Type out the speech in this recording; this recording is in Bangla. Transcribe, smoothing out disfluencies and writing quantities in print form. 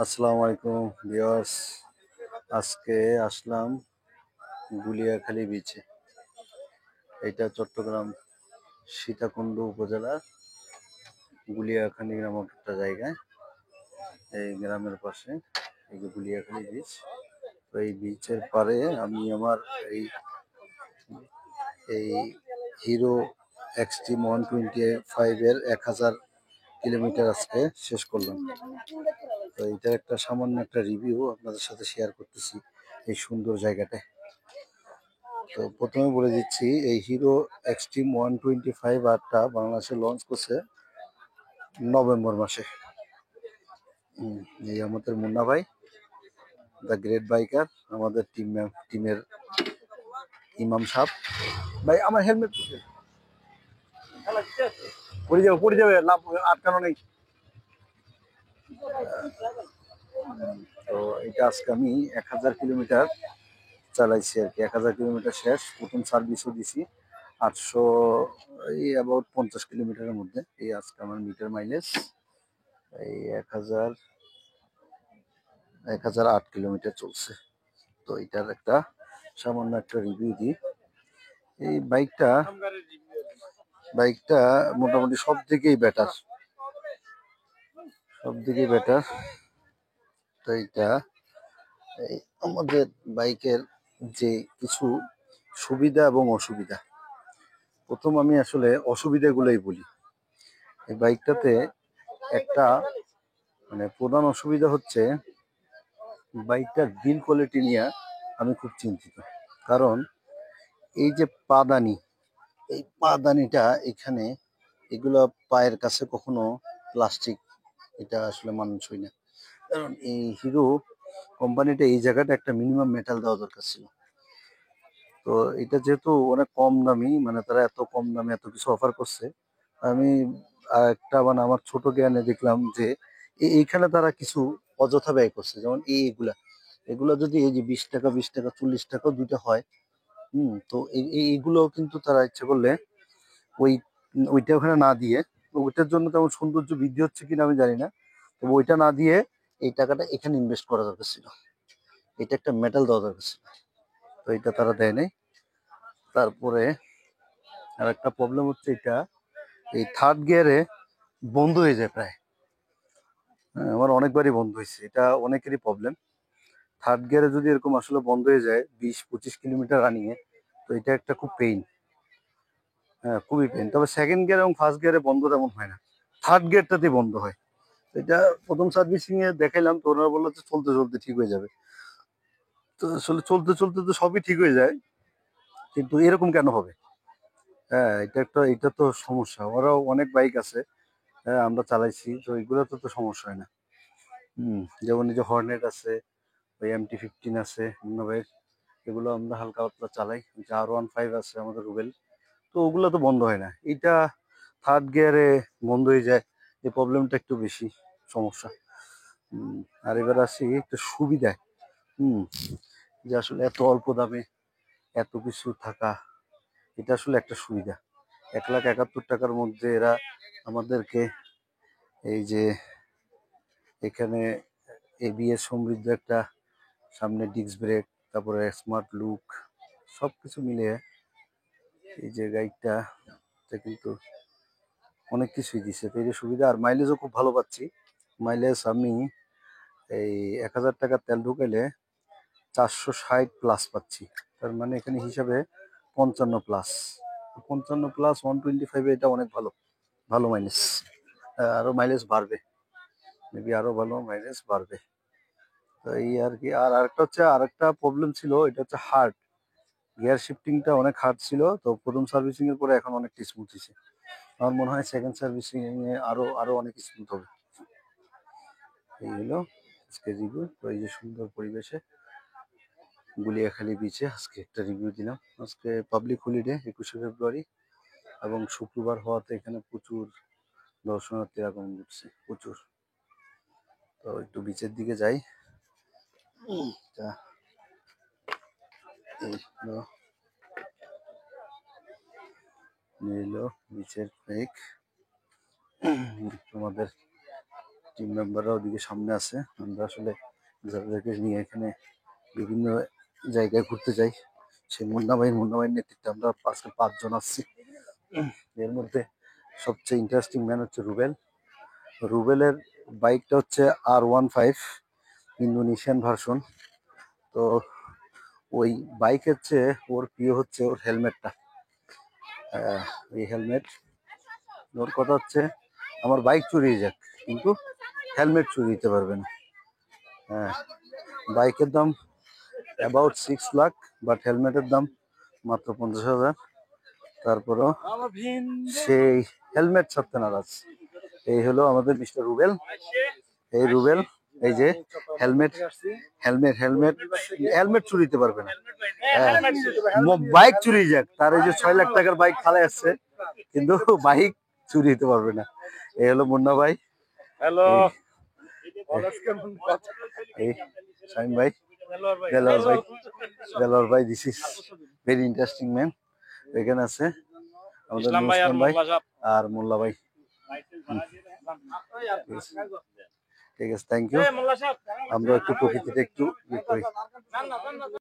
আসসালামু আলাইকুম ভিউয়ার্স। আজকে আসলাম গুলিয়াখালী বিচে। এটা চট্টগ্রাম সীতাকুণ্ড উপজেলার গুলিয়াখালী নামক একটা জায়গায়, এই গ্রামের পাশে এই যে গুলিয়াখালী বিচ। তো এই বিচের পারে আমি আমার এই এই হিরো এক্সট্রিম 125 এর 1000 কিলোমিটার আজকে শেষ করলাম। তো এটার একটা সামান্য একটা রিভিউ আপনাদের সাথে শেয়ার করতেছি এই সুন্দর জায়গাটায়। তো প্রথমে বলে দিচ্ছি, এই হিরো এক্সট্রিম 125 আরটা বাংলাদেশে লঞ্চ করছে নভেম্বর মাসে। এই আমাদের মুন্না ভাই, দ্য গ্রেট বাইকার, আমাদের টিমের ইমাম সাহেব। ভাই আমার হেলমেট পড়ে যাবে লাভ আটকানো নেই। তো এটা আজকে আমি 1000 কিলোমিটার চালাইছি আর কি। 1000 কিলোমিটার শেষ। প্রথম সার্ভিসও দিছি 800, এই অ্যাবাউট 50 কিলোমিটারের মধ্যে। এই আজকে আমার মিটার মাইলেজ এই 1008 কিলোমিটার চলছে। তো এটার একটা সামান্য একটা রিভিউ দিই। এই বাইকটা মোটামুটি সব দিকেই বেটার, তো এইটা এই আমাদের বাইকের যে কিছু সুবিধা এবং অসুবিধা, প্রথম আমি আসলে অসুবিধাগুলোই বলি। এই বাইকটাতে একটা প্রধান অসুবিধা হচ্ছে বাইকটার বিল্ড কোয়ালিটি নিয়ে আমি খুব চিন্তিত। কারণ এই যে এই পাদানিটা এখানে, এগুলো পায়ের কাছে কখনো প্লাস্টিক, এটা আসলে মানানসই না। কারণ এই হিরো কোম্পানিটা এই জায়গাটা একটা মিনিমাম মেটাল দেওয়া দরকার ছিল। তো এটা যেহেতু অনেক কম দামি, তারা এত কম দামে এত কিছু অফার করছে। আমি একটা আমার ছোট জ্ঞানে দেখলাম যে এইখানে তারা কিছু অযথা ব্যয় করছে। যেমন এগুলা যদি এই যে 20 টাকা 20 টাকা 40 টাকা দুইটা হয়, তো এইগুলো কিন্তু তারা ইচ্ছে করলে ওইটা ওখানে না দিয়ে, ওইটার জন্য তেমন সৌন্দর্য বৃদ্ধি হচ্ছে কিনা আমি জানি না, তবে ওইটা না দিয়ে এই টাকাটা এখানে ইনভেস্ট করা দরকার ছিল। এটা একটা মেটাল দেওয়া দরকার ছিল, তো এটা তারা দেয় নাই। তারপরে আর একটা প্রবলেম হচ্ছে, এটা এই থার্ড গিয়ারে বন্ধ হয়ে যায় প্রায়। হ্যাঁ, আমার অনেকবারই বন্ধ হয়েছে। এটা অনেকেরই প্রবলেম। থার্ড গিয়ারে যদি এরকম আসলে বন্ধ হয়ে যায় 20-25 কিলোমিটার রানিং এ, তো এটা একটা খুব পেইন। হ্যাঁ, খুবই পেইন। তবে সেকেন্ড গিয়ার এবং ফার্স্ট গিয়ারে বন্ধ তেমন হয় না, থার্ড গিয়ারটাতেই বন্ধ হয়। এটা প্রথম সার্ভিসিং এ দেখাইলাম, তো ওনারা বললো যে চলতে চলতে ঠিক হয়ে যাবে। তো আসলে চলতে চলতে তো সবই ঠিক হয়ে যায়, কিন্তু এরকম কেন হবে? হ্যাঁ, এটা তো সমস্যা। ওরাও অনেক বাইক আছে, হ্যাঁ আমরা চালাইছি, তো এগুলোতে তো সমস্যা হয় না। যেমন এই যে হর্নেট আছে, ওই MT-15 আছে মুন্না ভাইয়ের, এগুলো আমরা হালকা পাতলা চালাই। যে R15 আছে আমাদের রুবেল, তো ওগুলো তো বন্ধ হয় না। এটা থার্ড গিয়ারে বন্ধ হয়ে যায়, এই প্রবলেমটা একটু বেশি সমস্যা। আর এবার আসি একটা সুবিধায়। হুম যে আসলে এত অল্প দামে এত কিছু থাকা, এটা আসলে একটা সুবিধা। 1,71,টাকার মধ্যে এরা আমাদেরকে এই যে এখানে ABS সমৃদ্ধ একটা সামনে ডিস্ক ব্রেক, তারপরে স্মার্ট লুক, সবকিছু মিলিয়ে এই যে গাড়িটা কিন্তু অনেক কিছুই দিছে। তো এই যে সুবিধা, আর মাইলেজও খুব ভালো পাচ্ছি। মাইলেজ আমি এই 1,000 টাকার তেল ঢুকাইলে 460+ পাচ্ছি। তার মানে এখানে হিসাবে 55+। 55+ 125, এটা অনেক ভালো, ভালো মাইলেজ। আরো মাইলেজ বাড়বে, মেবি আরো ভালো মাইলেজ বাড়বে। তো এই আর কি। আর আরেকটা প্রবলেম ছিল, এটা হচ্ছে হার্ড গিয়ার শিফটিংটা অনেক হার্ড ছিল। তো প্রথম সার্ভিসিং এর পরে এখন অনেকটা স্মুথ হয়েছে। আমার মনে হয় সেকেন্ড সার্ভিসিং এ আরো আরো অনেক স্মুথ হবে। এই হলো আজকে রিভিউ। তো এই যে সুন্দর পরিবেশে গুলিয়াখালী বিচে আজকে একটা রিভিউ দিলাম। আজকে পাবলিক হলিডে 21শে ফেব্রুয়ারি, এবং শুক্রবার হওয়াতে এখানে প্রচুর দর্শনার্থী আগমন করছে, প্রচুর। তো একটু বিচের দিকে যাই। তা এই হলো বিচের পেক। তোমাদের টিম মেম্বাররা ওদিকে সামনে আছে। আমরা আসলে যাদেরকে নিয়ে এখানে বিভিন্ন জায়গায় ঘুরতে যাই, সেই মুন্না ভাইয়ের নেতৃত্বে আমরা আজকে 5 জন আসছি। এর মধ্যে সবচেয়ে ইন্টারেস্টিং ম্যান হচ্ছে রুবেল। রুবেলের বাইকটা হচ্ছে R15 ইন্দোনেশিয়ান ভার্সন। তো ওই বাইকের চেয়ে ওর প্রিয় হচ্ছে ওর হেলমেটটা। এই হেলমেট, ওর কথা হচ্ছে আমার বাইক চুরি যাক কিন্তু হেলমেট চুরি দিতে পারবে না। হ্যাঁ, বাইকের দাম অ্যাবাউট 6 লাখ, বাট হেলমেটের দাম মাত্র 50,000। তারপরও সেই হেলমেট ছাড়তে নারাজ। এই হলো আমাদের মিস্টার রুবেল। এই রুবেল, এই যে হেলমেট হেলমেট হেলমেট হেলমেট চুরি দিতে পারবে না। বাইক চুরি যাক, তার এই যে 6 লাখ টাকার বাইক ফালাই আসছে কিন্তু বাইক চুরি দিতে পারবে না। এই হলো মুন্না ভাই। হ্যালো, এই শামিম ভাই, দেলোয়ার ভাই, this is very interesting man. এখানে আছে আমাদের ইসলাম ভাই আর মোল্লা সাহেব আর মোল্লা ভাই। ঠিক আছে, থ্যাংক ইউ। আমরা একটু প্রকৃতিটা একটু ইয়ে করি।